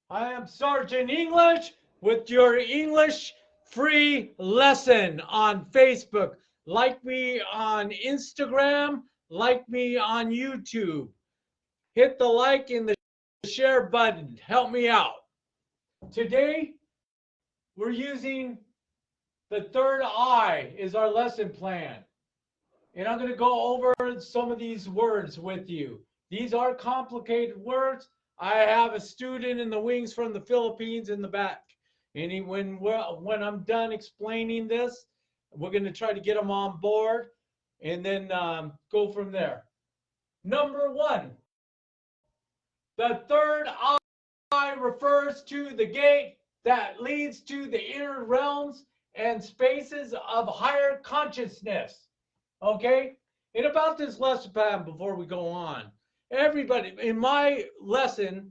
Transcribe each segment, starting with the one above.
I am Sergeant English with your English free lesson on Facebook. Like me on Instagram, like me on YouTube. Hit the like and the share button. Help me out. Today, we're using the third eye is our lesson plan. And I'm going to go over some of these words with you. These are complicated words. I have a student in the wings from the Philippines in the back. And when I'm done explaining this, we're going to try to get him on board and then go from there. Number one, the third eye refers to the gate that leads to the inner realms and spaces of higher consciousness. Okay? And about this lesson plan before we go on, everybody, in my lesson,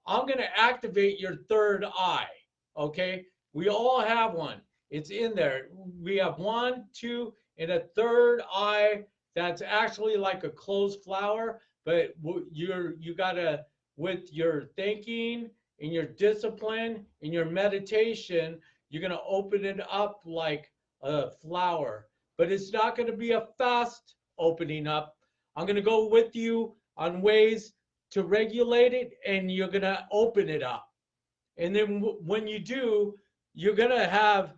I'm going to activate your third eye. Okay? We all have one. It's in there. We have one, two, and a third eye that's actually like a closed flower, but you got to, with your thinking and your discipline and your meditation, you're going to open it up like a flower. But it's not going to be a fast opening up. I'm going to go with you on ways to regulate it, and you're going to open it up. And then when you do, you're going to have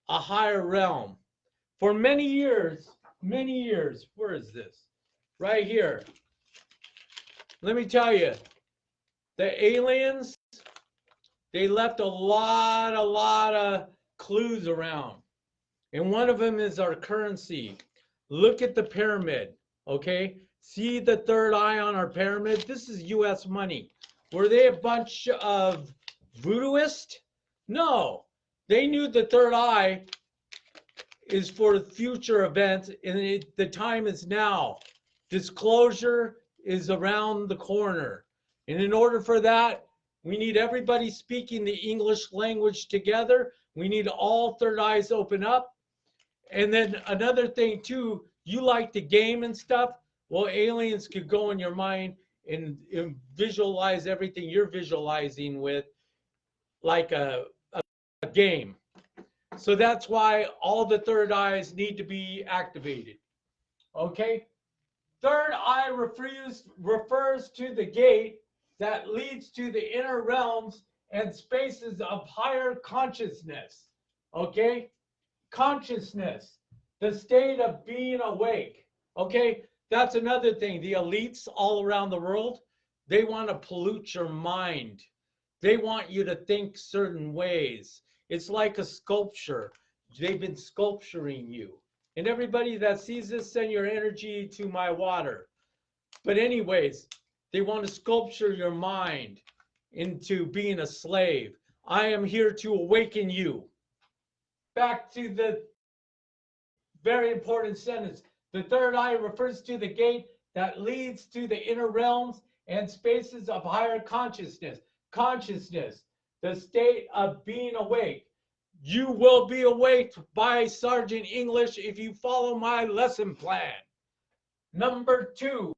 a higher realm. For many years, where is this? Right here. Let me tell you, the aliens, they left a lot of clues around. And one of them is our currency. Look at the pyramid, okay? See the third eye on our pyramid? This is US money. Were they a bunch of voodooists? No. They knew the third eye is for future events, and the time is now. Disclosure is around the corner. And in order for that, we need everybody speaking the English language together. We need all third eyes open up. And then another thing too, you like the game and stuff. Well, aliens could go in your mind and visualize everything you're visualizing with like a game. So that's why all the third eyes need to be activated. Okay? Third eye refers to the gate that leads to the inner realms and spaces of higher consciousness. Okay? Consciousness, the state of being awake. Okay? That's another thing. The elites all around the world, they want to pollute your mind. They want you to think certain ways. It's like a sculpture. They've been sculpturing you. And everybody that sees this, send your energy to my water. But anyways, they want to sculpture your mind into being a slave. I am here to awaken you. Back to the very important sentence. The third eye refers to the gate that leads to the inner realms and spaces of higher consciousness. Consciousness, the state of being awake. You will be awake by Sergeant English if you follow my lesson plan. Number two,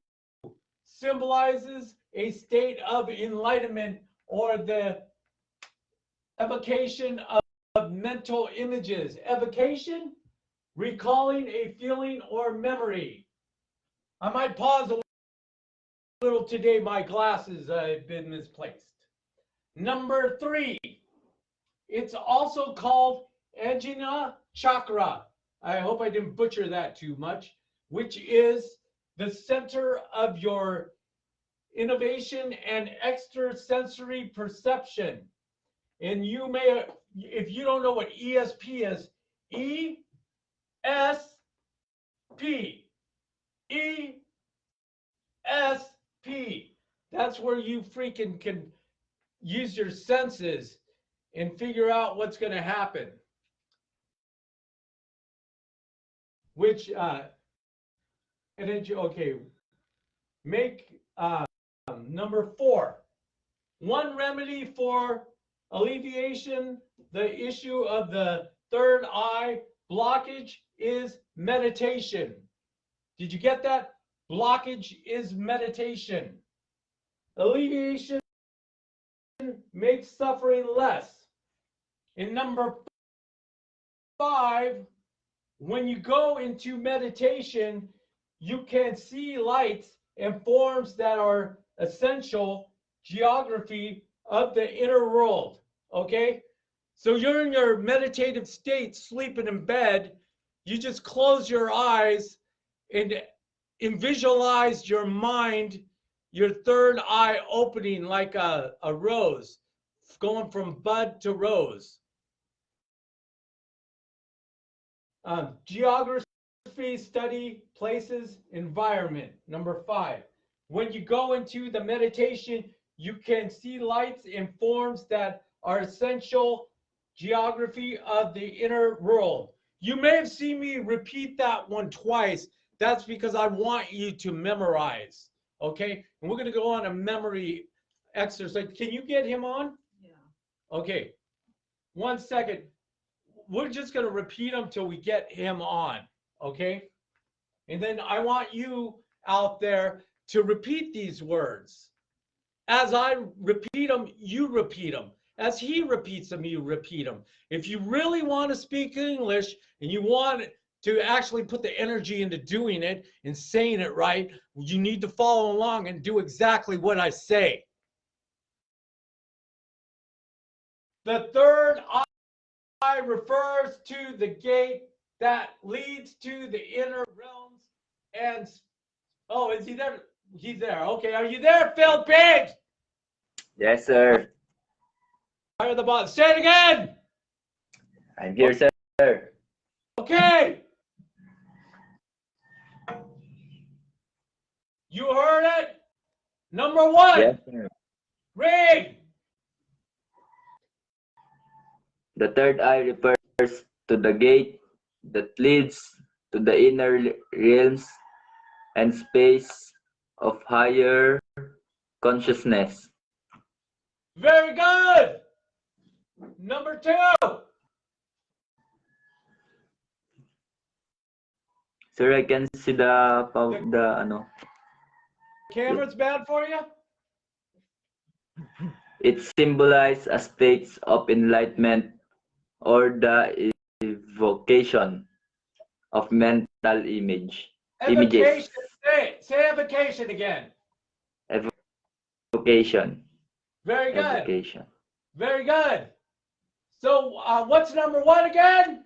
symbolizes a state of enlightenment or the evocation of mental images. Evocation, recalling a feeling or memory. I might pause a little today. My glasses have been misplaced. Number three, it's also called Ajna Chakra. I hope I didn't butcher that too much, which is the center of your innovation and extrasensory perception. And you may, if you don't know what ESP is, ESP, ESP. That's where you freaking can use your senses and figure out what's going to happen. Which, okay, make number four. One remedy for alleviation the issue of the third eye blockage is meditation. Did you get that? Blockage is meditation. Alleviation makes suffering less. And number 5, when you go into meditation, you can see lights and forms that are essential geography of the inner world. Okay? So you're in your meditative state, sleeping in bed. You just close your eyes and visualize your mind, your third eye opening like a rose, going from bud to rose. Geography, study, places, environment. Number 5. When you go into the meditation, you can see lights and forms that are essential geography of the inner world. You may have seen me repeat that one twice. That's because I want you to memorize. Okay? And we're going to go on a memory exercise. Can you get him on? Yeah. Okay. 1 second. We're just going to repeat them till we get him on. Okay? And then I want you out there to repeat these words. As I repeat them, you repeat them. As he repeats them, you repeat them. If you really want to speak English and you want to actually put the energy into doing it and saying it right, you need to follow along and do exactly what I say. The third eye refers to the gate that leads to the inner realms. And oh, is he there? He's there. Okay, are you there, Phil Page? Yes, sir. Fire the button. Say it again. I'm here, sir. Okay. You heard it? Number 1. Yes, sir. Read. The third eye refers to the gate that leads to the inner realms and space of higher consciousness. Very good. Number 2. Sir, I can see the Camera's bad for you? it symbolizes a state of enlightenment or the evocation of mental images. Evocation. Say evocation again. Evocation. Very good. Evocation. Very good. So what's number 1 again?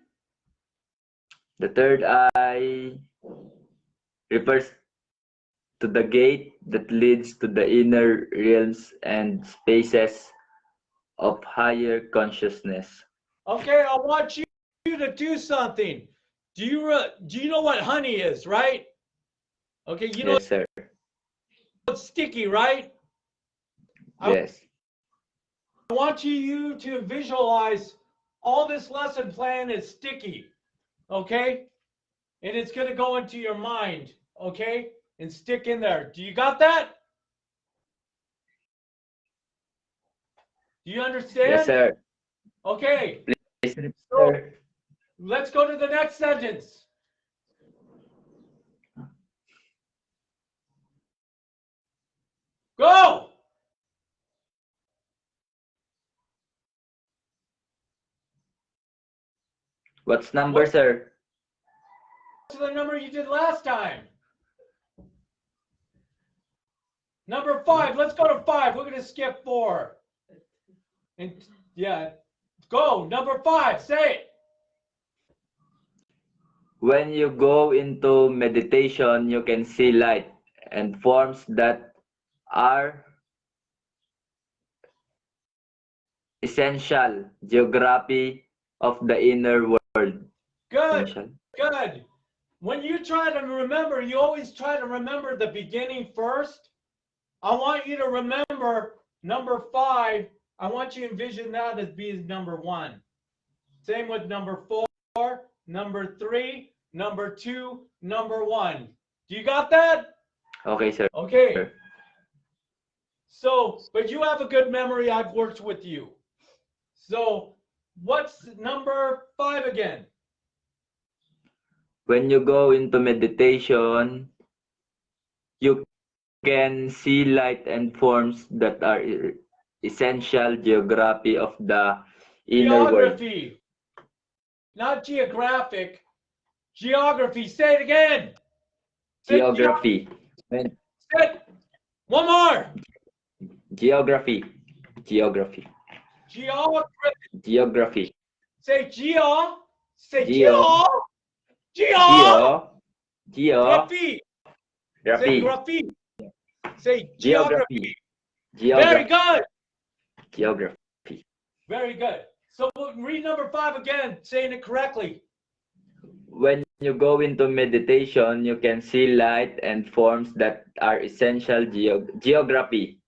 The third eye refers to the gate that leads to the inner realms and spaces of higher consciousness. Okay, I want you to do something. Do you know what honey is, right? Okay, you know Yes, sir. it's sticky, right? Yes. I want you to visualize all this lesson plan is sticky, okay? And it's going to go into your mind, okay? And stick in there. Do you got that? Do you understand? Yes, sir. Okay. Please repeat, So sir. let's go to the next sentence. Go! What's number, sir? To the number you did last time. Number 5. Let's go to 5. We're going to skip 4. And yeah, go. Number 5. Say it. When you go into meditation, you can see light and forms that are essential geography of the inner world. Good. Essential. Good. When you try to remember, you always try to remember the beginning first. I want you to remember number 5. I want you to envision that as being number 1. Same with number 4, number 3, number 2, number 1. Do you got that? Okay, sir. Okay. So, but you have a good memory. I've worked with you. So, what's number 5 again? When you go into meditation, you can see light and forms that are essential geography of the inner world. Geography. Not geographic. Geography. Say it again. Say Geography. Say it. One more. Geography. Geography. Geography. Geography. Say geo. Say Geo. geo. Geography. Say graphy. Say geography. Geography. Very good. Geography. Very good. So read number 5 again, saying it correctly. When you go into meditation, you can see light and forms that are essential geography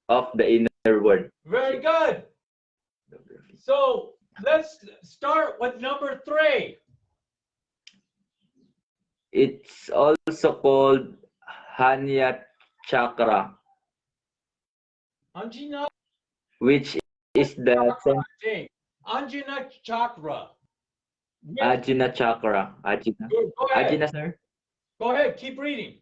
of the inner world. Very good. So let's start with number 3. It's also called Hanya Chakra, Anjana which is the Anjana chakra. Ajna Chakra. Ajna. Go ahead. Ajna, sir. Go ahead. Keep reading.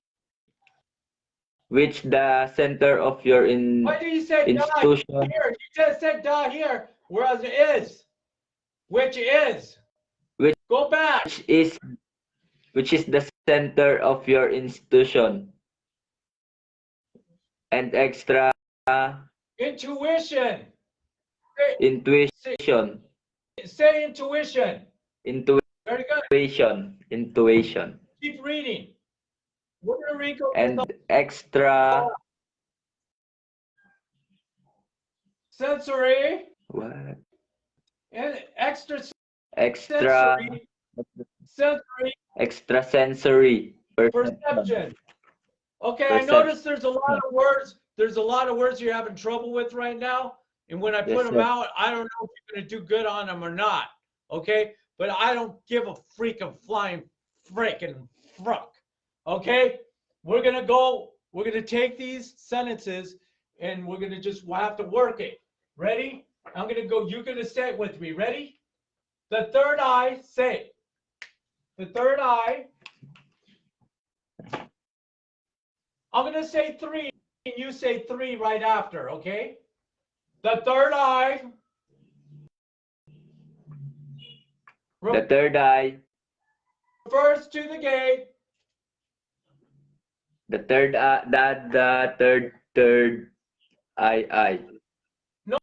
Which the center of your Why do you say institution. die here? You just said die here, whereas it is. Which is. Which Go back. Which is the center of your institution. And extra Intuition. intuition. Say intuition. Very good. Intuition. Keep reading. Puerto Rico And extra sensory what? and extra Extra sensory extrasensory perception. Okay, I noticed there's a lot of words. There's a lot of words you're having trouble with right now. And when I put them out, I don't know if you're going to do good on them or not. Okay, but I don't give a freaking flying frickin' fruck. Okay, we're gonna take these sentences and we'll have to work it. Ready? I'm gonna go, you're gonna say it with me. Ready? The third eye, say it. The third eye. I'm gonna say 3 and you say 3 right after, okay? The third eye. The third eye. Refers to the gate. The third eye. No.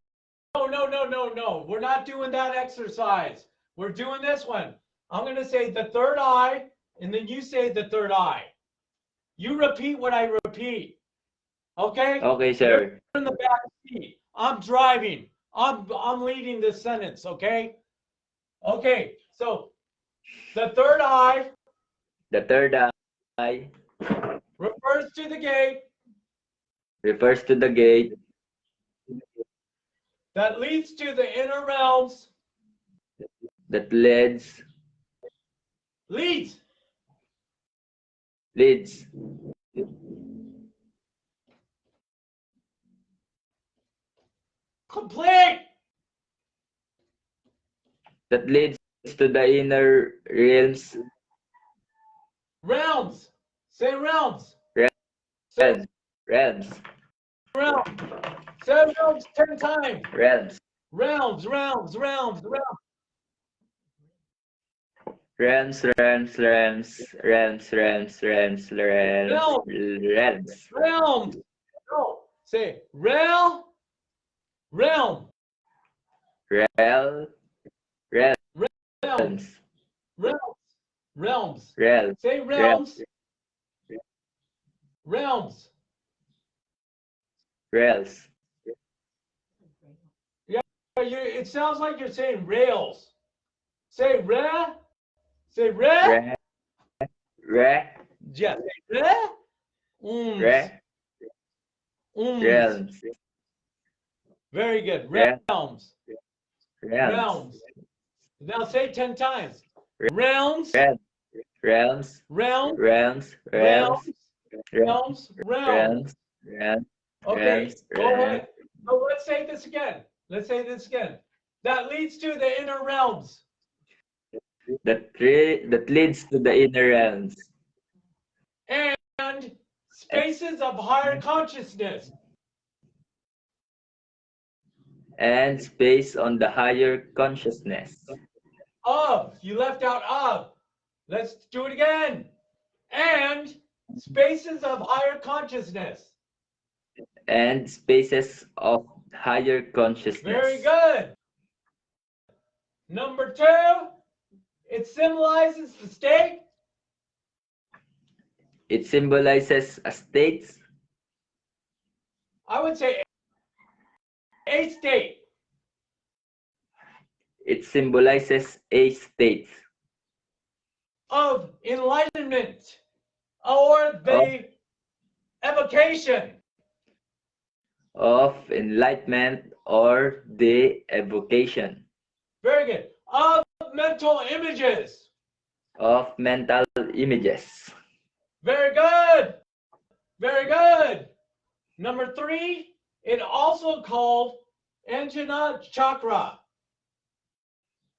We're not doing that exercise. We're doing this one. I'm going to say the third eye, and then you say the third eye. You repeat what I repeat. Okay? Okay, sir. You're in the back seat. I'm driving. I'm leading this sentence, okay? Okay, so the third eye. The third eye. Refers to the gate. Refers to the gate. That leads to the inner realms. That leads. Leads. Complete. That leads to the inner realms. Realms. Say realms. Realms. Realms. Say realms 10 times. Realms. Realms. No. Say realm. Realms. Say realms. Yeah, it sounds like you're saying rails. Say re. Say re. Yeah. Say re. Realms. Very good. Realms. Now say 10 times. Realms. Okay, go ahead. So let's say this again. That leads to the inner realms. That leads to the inner realms. And spaces of higher consciousness. and space on the higher consciousness. Of. You left out of. Let's do it again. And spaces of higher consciousness. And spaces of higher consciousness. Very good. Number 2, it symbolizes the state. It symbolizes a state. I would say a state. It symbolizes a state Of enlightenment or the evocation. of enlightenment or the evocation Very good. Of mental images. of mental images. Very good. Very good. Number 3, it also called Ajna chakra.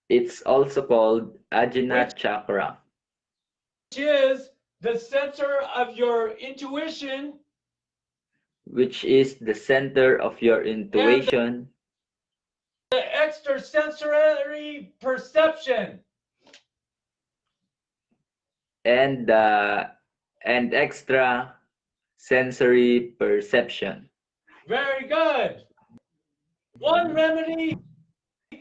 It's also called Ajna chakra, Which is the center of your intuition which is the center of your intuition the extrasensory perception. and extra sensory perception. Very good. One remedy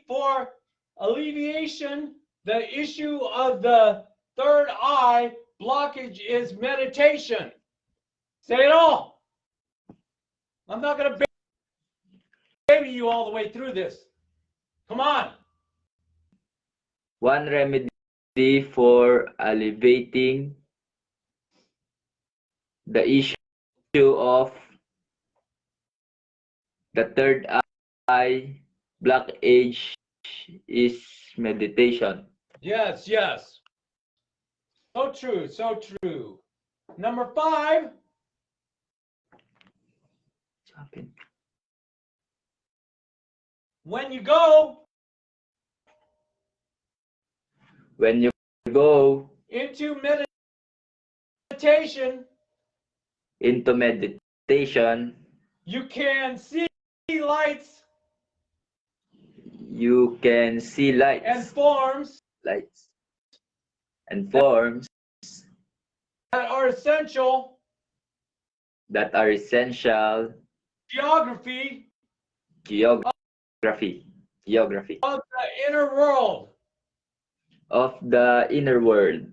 for alleviation the issue of the third eye blockage is meditation. Say it all. I'm not going to baby you all the way through this. Come on. One remedy for alleviating the issue of the third eye blockage is meditation. Yes, yes. So true, so true. Number 5, when you go into meditation, you can see lights you can see lights and forms and forms that are essential geography geography of the inner world. of the inner world.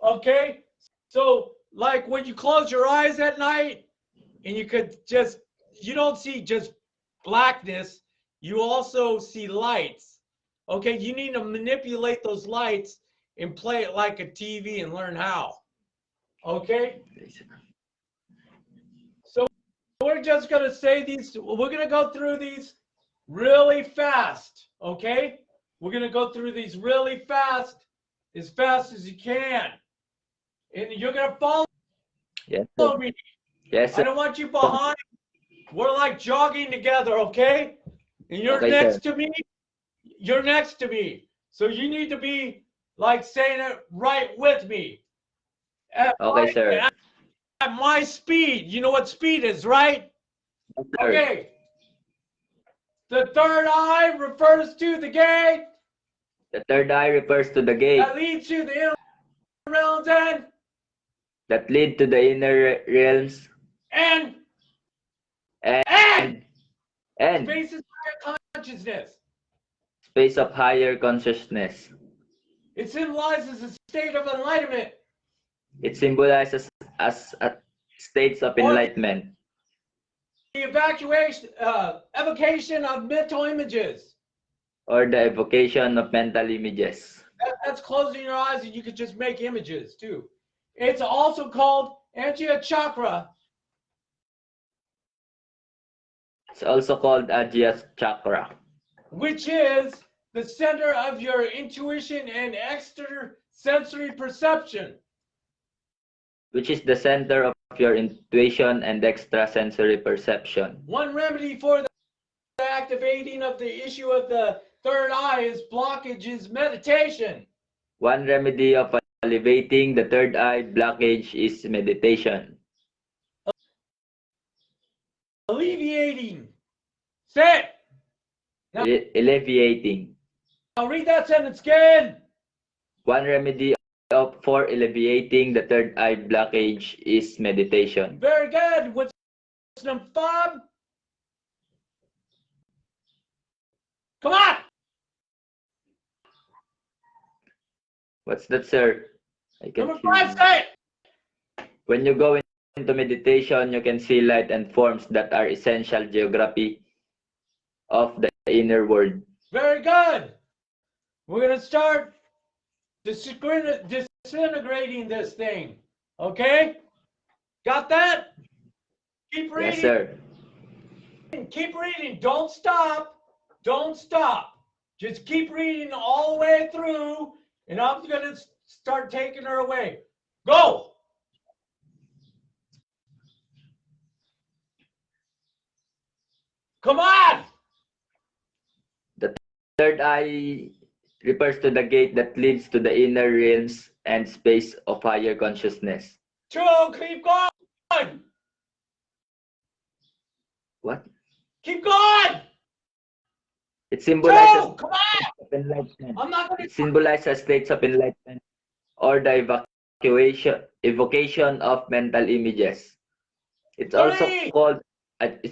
Okay? So, like when you close your eyes at night and you don't see just blackness, you also see lights. Okay? You need to manipulate those lights and play it like a TV and learn how. Okay? So, we're just going to say these, we're going to go through these really fast. Okay? We're going to go through these really fast as you can. And you're going to follow Yes, me. yes, I don't want you behind. We're like jogging together, okay? And you're Okay, next sir. to me. You're next to me. So you need to be like saying it right with me. Okay, sir. At my speed. You know what speed is, right? Yes, sir. Okay. The third eye refers to the gate The third eye refers to the gate that leads to the inner realms that lead to the inner realms and and spaces of higher consciousness. space of higher consciousness. It symbolizes a state of enlightenment. It symbolizes as states of enlightenment The evocation of mental images. or the evocation of mental images. That's closing your eyes and you can just make images too. It's also called Ajna chakra. It's also called Ajna chakra, Which is the center of your intuition and extrasensory perception. which is the center of your intuition and extrasensory perception. One remedy for the activating of the issue of the third eye is blockage is meditation. One remedy of alleviating the third eye blockage is meditation. Alleviating. Say it. alleviating. Now read that sentence again. One remedy for alleviating the third eye blockage is meditation. Very good. What's number 5? Come on. What's that, sir? I can't Number hear 5, you. say it. When you go into meditation, you can see light and forms that are essential geography of the inner world. Very good. We're going to start disintegrating this thing. Okay? Got that? Keep reading. Yes, sir. Keep reading. Don't stop. Don't stop. Just keep reading all the way through, and I'm going to start taking her away. Go. Come on. The third eye refers to the gate that leads to the inner realms and space of higher consciousness. Joe, keep going. What? Keep going. It symbolizes Joe, come on. of enlightenment. I'm not going It to. symbolizes states of enlightenment or the evocation of mental images. It's also called Ajna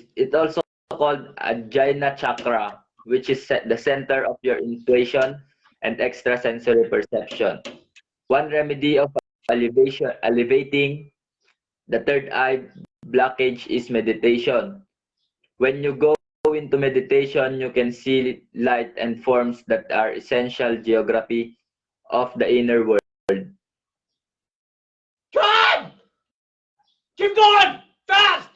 chakra, which is the center of your intuition and extrasensory perception. One remedy of elevating the third eye blockage is meditation. When you go into meditation, you can see light and forms that are essential geography of the inner world. Come! Keep going! Fast!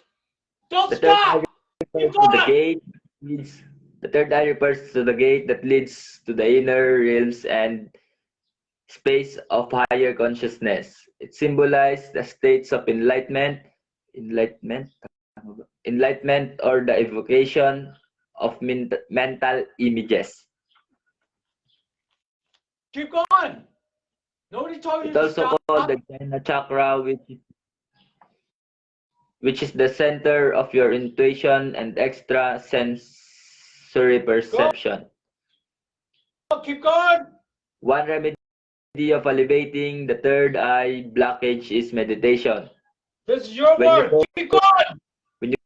Don't The third stop! eye Keep refers to the going! gate leads. The third eye refers to the gate that leads to the inner realms and space of higher consciousness. It symbolizes the states of enlightenment, or the evocation of mental images. Keep going! Nobody told you It's to also stop. called the Jhana chakra, which is the center of your intuition and extrasensory perception. Go. Keep going! One remedy of elevating the third eye blockage is meditation. This is your word. Keep going! When you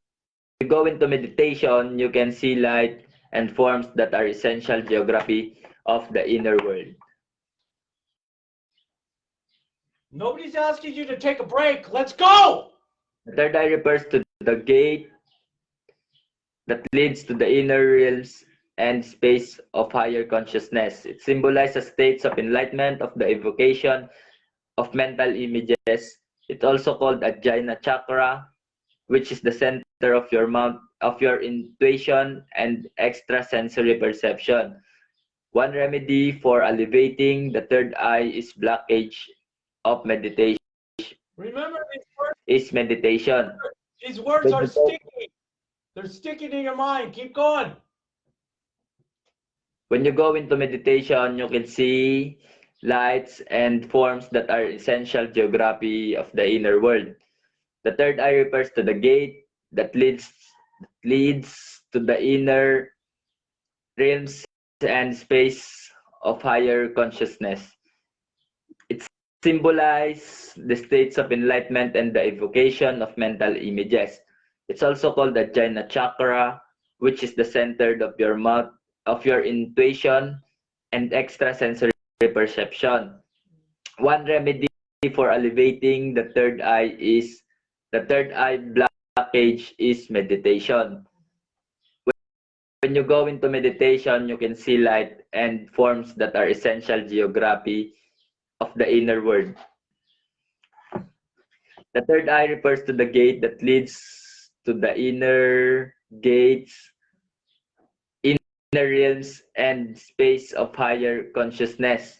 go into meditation, you can see light and forms that are essential geography of the inner world. Nobody's asking you to take a break. Let's go! The third eye refers to the gate that leads to the inner realms and space of higher consciousness. It symbolizes states of enlightenment, of the evocation of mental images. It's also called Ajna chakra, which is the center of your intuition and extrasensory perception. One remedy for elevating the third eye is blockage of meditation. Remember, these words, Is meditation. these words are sticky. They're sticking in your mind. Keep going. When you go into meditation, you can see lights and forms that are essential geography of the inner world. The third eye refers to the gate that leads to the inner realms and space of higher consciousness. It symbolizes the states of enlightenment and the evocation of mental images. It's also called the Jhana chakra, which is the center of your intuition and extrasensory perception. One remedy for elevating the third eye blockage is meditation. When you go into meditation, you can see light and forms that are essential geography of the inner world. The third eye refers to the gate that leads to the inner gates, inner realms, and space of higher consciousness.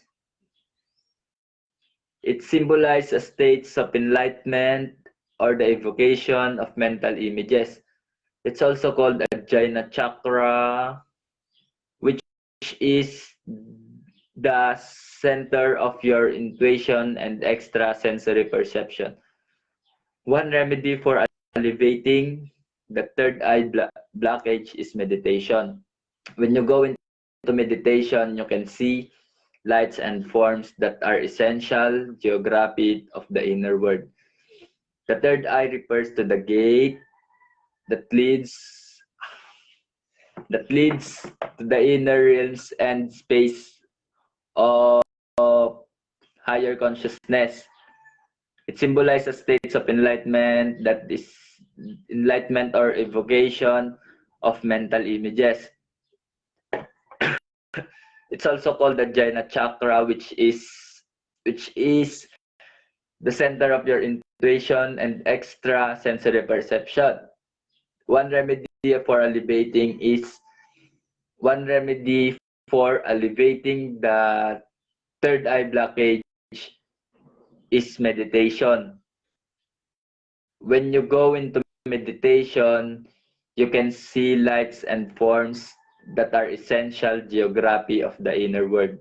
It symbolizes states of enlightenment or the evocation of mental images. It's also called a Jhana chakra, which is the center of your intuition and extrasensory perception. One remedy for elevating the third eye blockage is meditation. When you go into meditation, you can see lights and forms that are essential geography of the inner world. The third eye refers to the gate that leads to the inner realms and space of higher consciousness. It symbolizes states of enlightenment, that is enlightenment or evocation of mental images. It's also called the Jhana chakra, which is the center of your intuition and extra sensory perception. One remedy for alleviating the third eye blockage is meditation. When you go into meditation, you can see lights and forms that are essential geography of the inner world.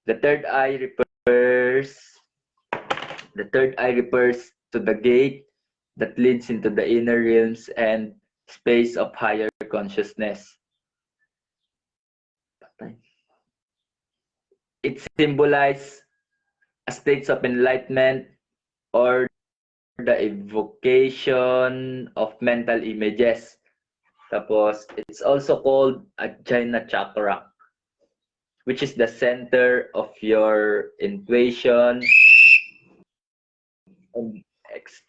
The third eye refers to the gate that leads into the inner realms and space of higher consciousness. It symbolizes states of enlightenment or the evocation of mental images. Tapos, it's also called a Jhana chakra, which is the center of your intuition and extra.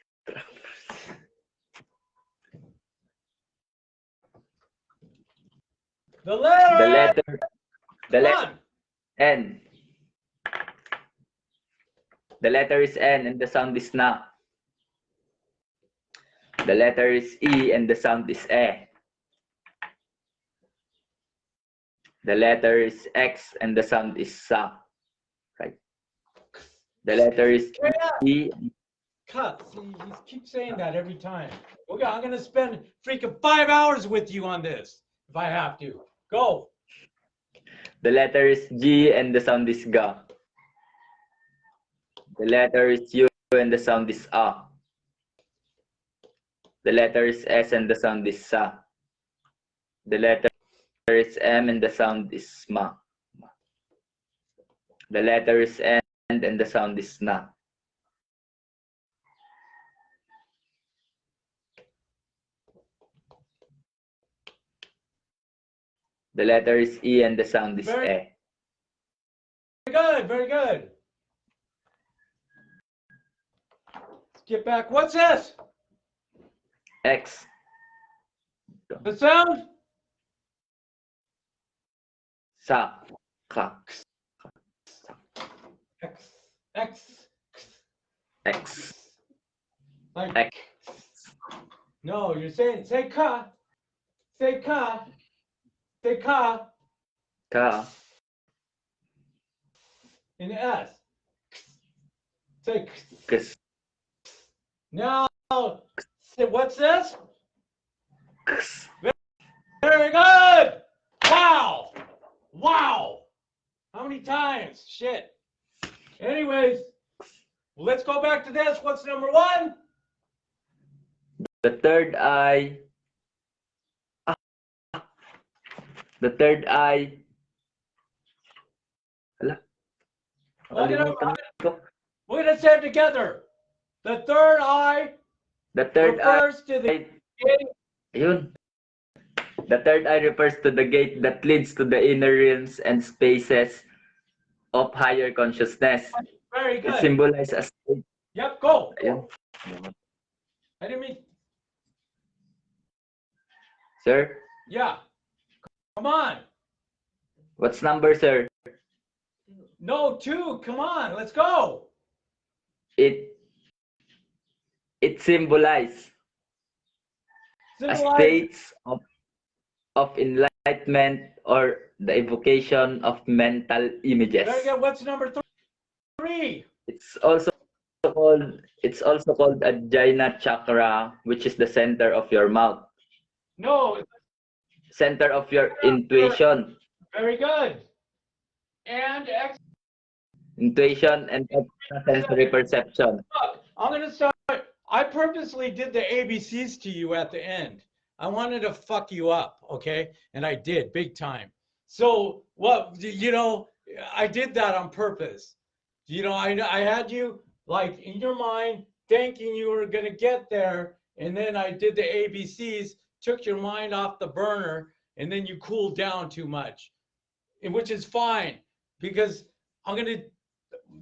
The letter. The letter N. The letter is N and the sound is na. The letter is E and the sound is E. The letter is X and the sound is sa. Right. The letter is E. Cut. See, he keeps saying that every time. Okay, I'm gonna spend freaking 5 hours with you on this if I have to. Go. The letter is G and the sound is ga. The letter is U and the sound is a. The letter is S and the sound is sa. The letter is M and the sound is ma. The letter is N and the sound is na. The letter is E and the sound is E. Good, very good. Let's get back. What's this? X. The sound? Sa. Ka. X. X. X. Like, X. no, you're saying, say ka. Say ka. Say ka. Ka. In S. Say Kus. now. Say, what's this? Kus. Very good. Wow. Wow. How many times? Shit. Anyways, let's go back to this. What's number one? The third eye. The third eye. Hala. Nakalimutan ko. We're gonna say it together. The third eye The third eye. refers to the gate. Ayun. The third eye refers to the gate that leads to the inner realms and spaces of higher consciousness. Very It good. symbolizes a state. Yep, go. Ayun. I didn't mean. Sir, Yeah. Come on. what's number, sir? No, two. Come on. Let's go. It symbolizes a Symbolize. states of enlightenment or the evocation of mental images. Very good. What's number three? It's also called a Jhana chakra, which is the center of your mouth, No. center of your intuition, Very good. And X. intuition and sensory perception. Look, I'm gonna start. I purposely did the ABCs to you at the end. I wanted to fuck you up, okay? And I did big time. So what, you know, I did that on purpose. You know, I had you like in your mind thinking you were going to get there. And then I did the ABCs, took your mind off the burner, and then you cooled down too much, which is fine because I'm going to,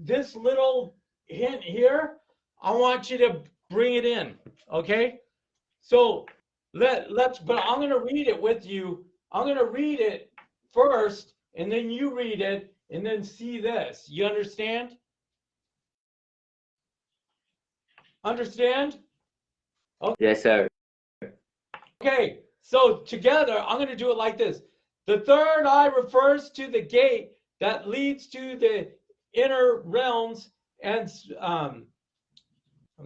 this little hint here, I want you to bring it in, okay? So let's, but I'm going to read it with you. I'm going to read it first, and then you read it, and then see this. You understand? Understand? Okay. Yes, sir. Okay, so together, I'm going to do it like this. The third eye refers to the gate that leads to the inner realms and, I'm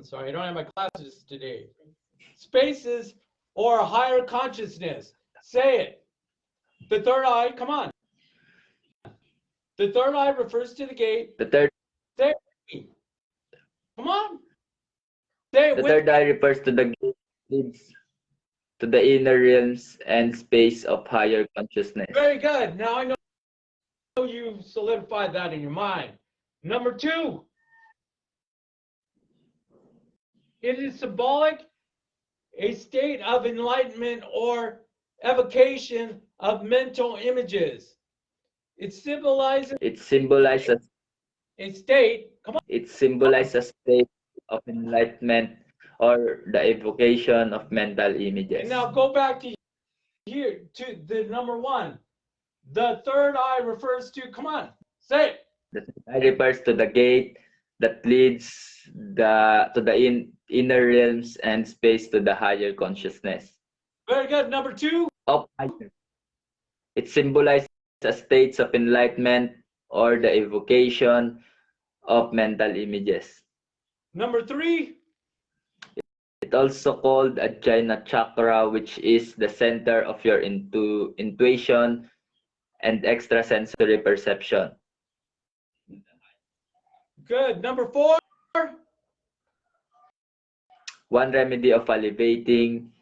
sorry, I don't have my glasses today. Spaces or higher consciousness. Say it. The third eye, come on. The third eye refers to the gate. The third. Say it. Come on. Say it. The third eye refers to the gate leads to the inner realms and space of higher consciousness. Very good. Now I know you solidified that in your mind. Number 2. It is symbolic, a state of enlightenment or evocation of mental images. It symbolizes a state. Come on. It symbolizes a state of enlightenment or the evocation of mental images. And now go back to here to the number 1. The third eye refers to, come on, say it. The third eye refers to the gate that leads to the inner realms and space to the higher consciousness. Very good. Number 2. It symbolizes states of enlightenment or the evocation of mental images. Number 3. It also called Ajna chakra, which is the center of your intuition and extrasensory perception. Good. Number 4. One remedy of alleviating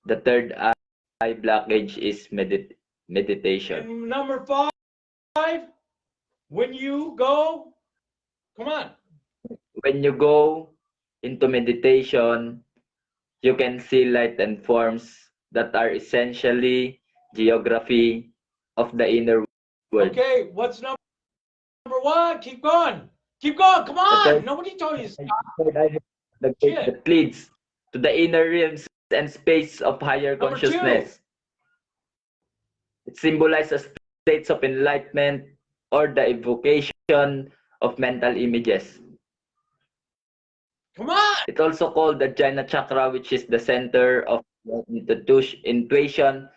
the third eye blockage is meditation. And number 5. When you go, come on. When you go into meditation, you can see light and forms that are essentially geography of the inner world. Okay, what's number 1? Keep going. Keep going. Come on. Nobody told you to stop. The gate that leads to the inner realms and space of higher Number consciousness. 2. It symbolizes states of enlightenment or the evocation of mental images. Come on. It's also called the Ajna chakra, which is the center of intuition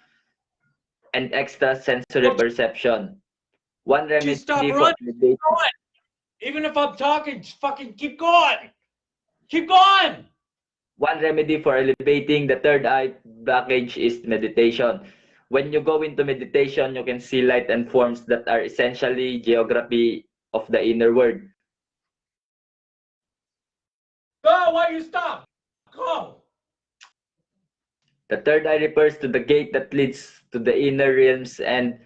and extrasensory perception. One remedy stop for running. Even if I'm talking, just fucking keep going. Keep going. One remedy for elevating the third eye blockage is meditation. When you go into meditation, you can see light and forms that are essentially geography of the inner world. Go, why you stop? Go. The third eye refers to the gate that leads to the inner realms and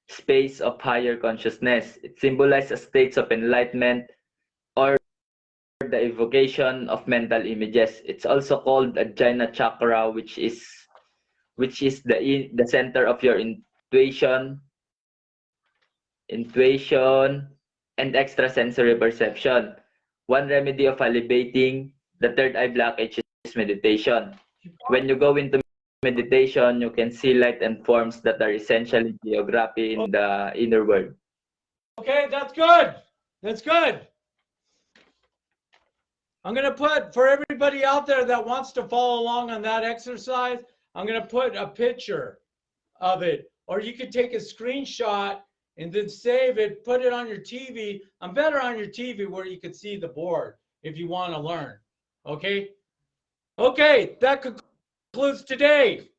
space of higher consciousness. It symbolizes states of enlightenment or the evocation of mental images. It's also called Ajna chakra, which is the center of your intuition and extrasensory perception. One remedy of alleviating the third eye blockage is meditation. When you go into meditation, you can see light and forms that are essentially geography in the inner world. Okay, that's good. That's good. I'm going to put, for everybody out there that wants to follow along on that exercise, I'm going to put a picture of it. Or you could take a screenshot and then save it, put it on your TV. I'm better on your TV where you can see the board if you want to learn. Okay? Okay, that concludes today.